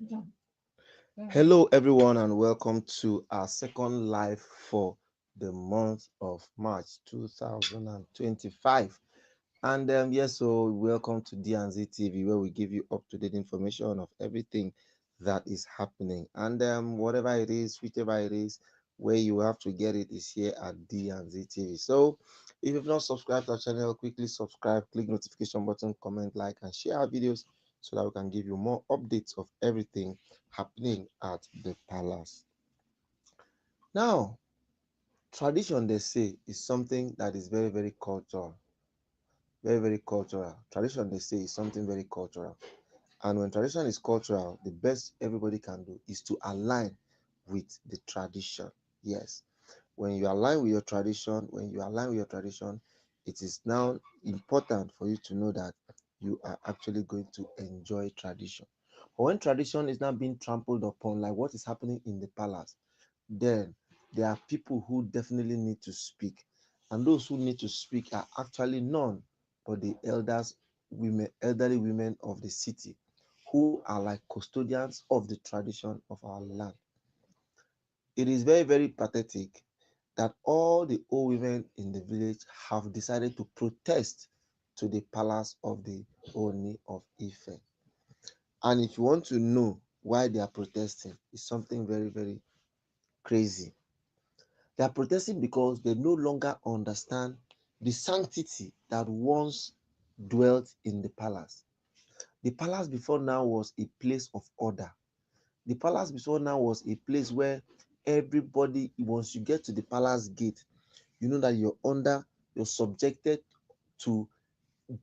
Yeah. Yeah. Hello, everyone, and welcome to our second live for the month of March 2025. And yes, so welcome to D&Z TV, where we give you up to date information of everything that is happening. And whatever it is, whichever it is, where you have to get it is here at D&Z TV. So if you've not subscribed to our channel, quickly subscribe, click notification button, comment, like, and share our videos so that we can give you more updates of everything happening at the palace. Now, tradition, they say, is something that is very, very cultural. Very, very cultural. Tradition, they say, is something very cultural. And when tradition is cultural, the best everybody can do is to align with the tradition. Yes. When you align with your tradition, it is now important for you to know that you are actually going to enjoy tradition. But when tradition is not being trampled upon, like what is happening in the palace, then there are people who definitely need to speak. And those who need to speak are actually none but the elderly women of the city, who are like custodians of the tradition of our land. It is very, very pathetic that all the old women in the village have decided to protest to the palace of the Ooni of Ife. And if you want to know why they are protesting, it's something very, very crazy. They are protesting because they no longer understand the sanctity that once dwelt in the palace. The palace before now was a place of order. The palace before now was a place where everybody, once you get to the palace gate, you know that you're subjected to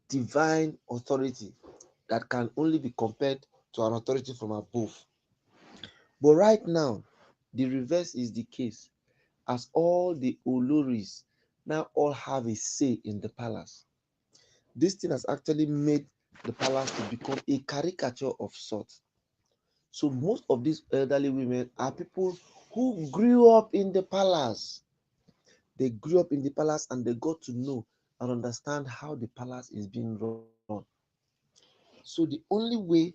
divine authority that can only be compared to an authority from above. But right now, the reverse is the case, as all the oloris now all have a say in the palace. This thing has actually made the palace to become a caricature of sorts. So most of these elderly women are people who grew up in the palace. They grew up in the palace and they got to know and understand how the palace is being run. So the only way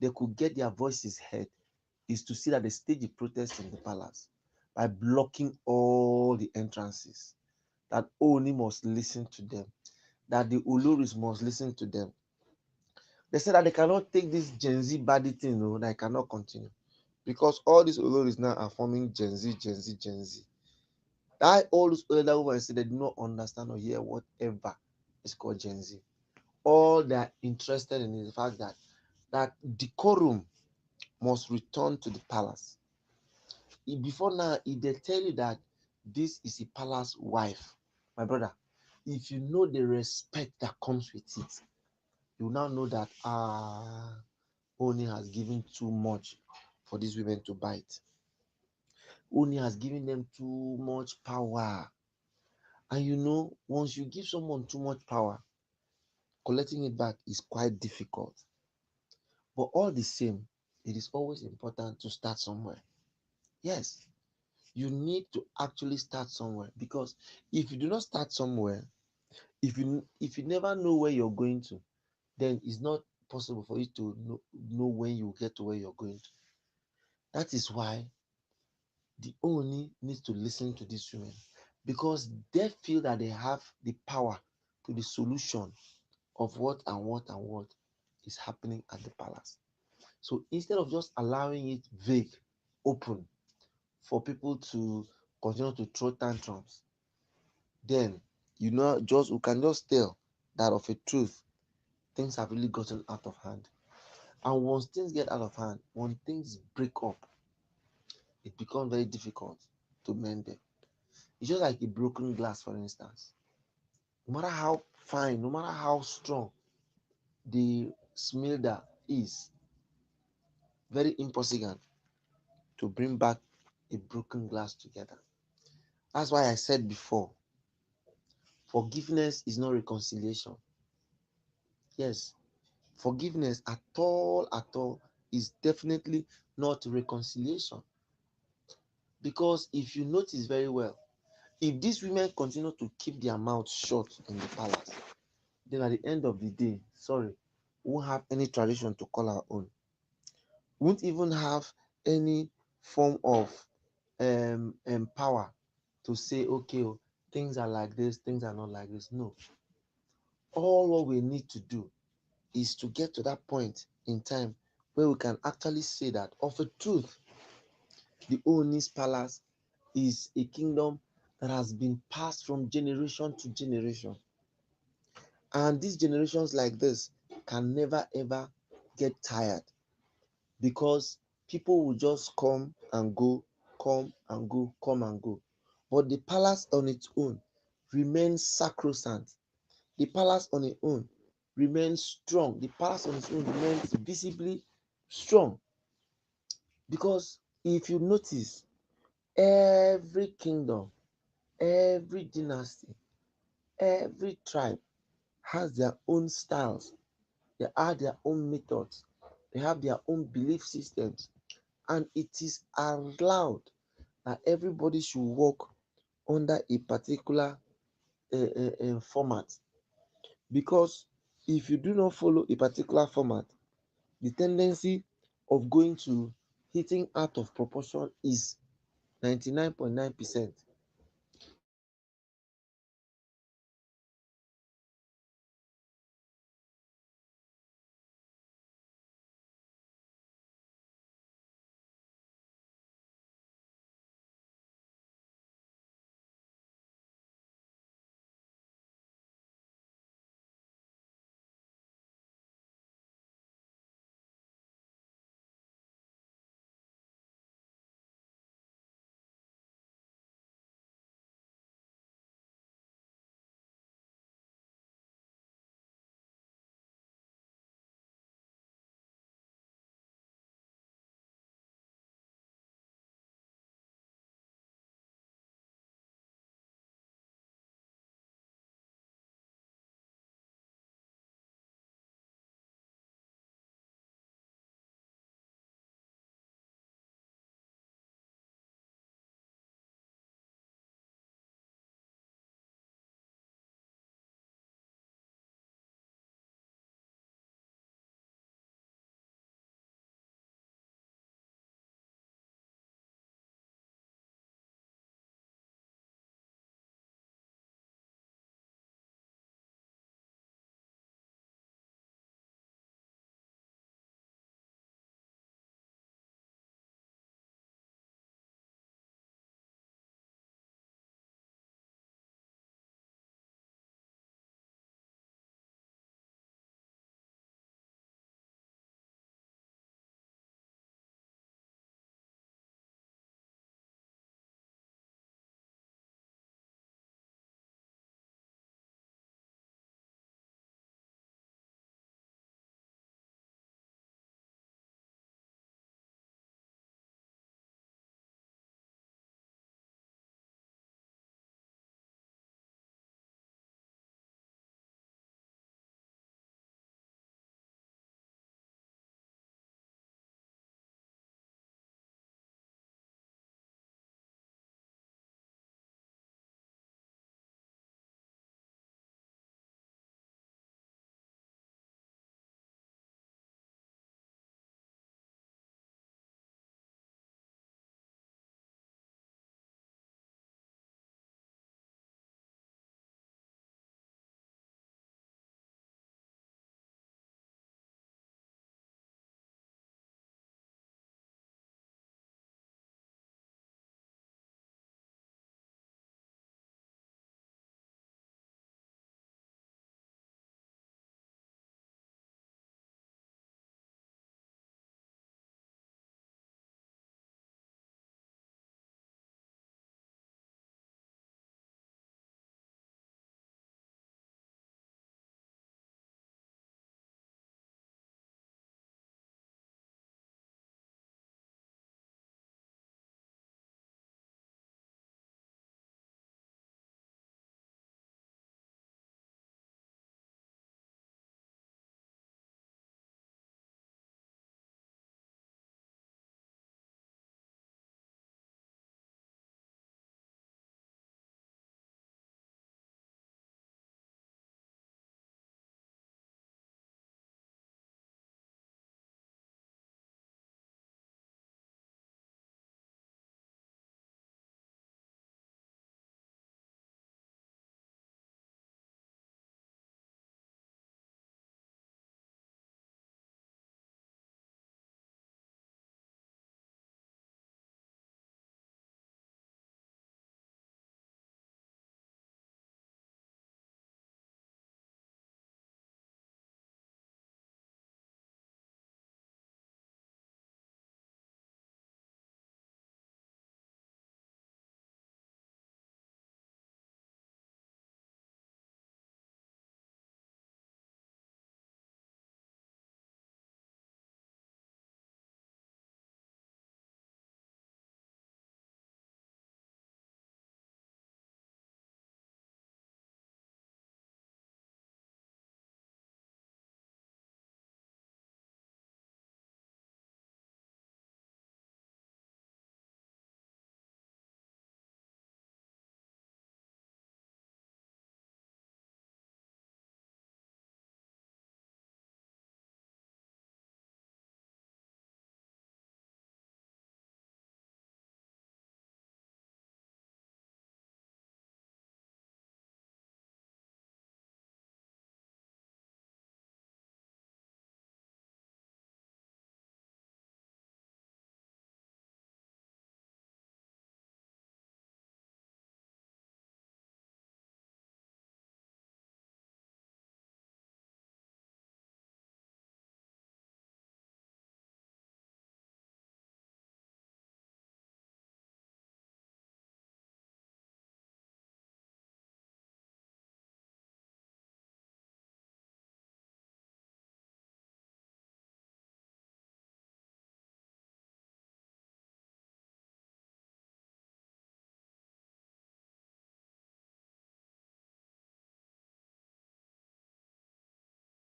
they could get their voices heard is to see that they stage a protest in the palace by blocking all the entrances. That Ooni must listen to them, that the Oloris must listen to them. They said that they cannot take this Gen Z baddie thing, no, that I cannot continue. Because all these Oloris now are forming Gen Z, Gen Z, Gen Z. That all those older women say they do not understand or hear whatever is called Gen Z. All they are interested in is the fact that decorum must return to the palace. Before now, if they tell you that this is a palace wife, my brother, if you know the respect that comes with it, you now know that Oni has given too much for these women to bite. Oni has given them too much power. And you know, once you give someone too much power, collecting it back is quite difficult. But all the same, it is always important to start somewhere. Yes, you need to actually start somewhere, because if you do not start somewhere, if you never know where you're going to, then it's not possible for you to know when you get to where you're going to. That is why the Oni needs to listen to these women, because they feel that they have the power to the solution of what is happening at the palace. So instead of just allowing it vague, open for people to continue to throw tantrums, then just we can just tell that of a truth, things have really gotten out of hand. And once things get out of hand, when things break up, it becomes very difficult to mend them. It's just like a broken glass, for instance. No matter how fine, no matter how strong the smilder is, very impossible to bring back a broken glass together. That's why I said before, forgiveness is not reconciliation. Yes, forgiveness at all, is definitely not reconciliation. Because if you notice very well, if these women continue to keep their mouths shut in the palace, then at the end of the day, sorry, we won't have any tradition to call our own. won't even have any form of power to say, okay, oh, things are like this, things are not like this. No. All what we need to do is to get to that point in time where we can actually say that of a truth, the Ooni's palace is a kingdom that has been passed from generation to generation. And these generations like this can never ever get tired, because people will just come and go, come and go, come and go. But the palace on its own remains sacrosanct. The palace on its own remains strong. The palace on its own remains visibly strong. Because if you notice, every kingdom, every dynasty, every tribe has their own styles, they have their own methods, they have their own belief systems, and it is allowed that everybody should work under a particular format. Because if you do not follow a particular format, the tendency of going to hitting out of proportion is 99.9%.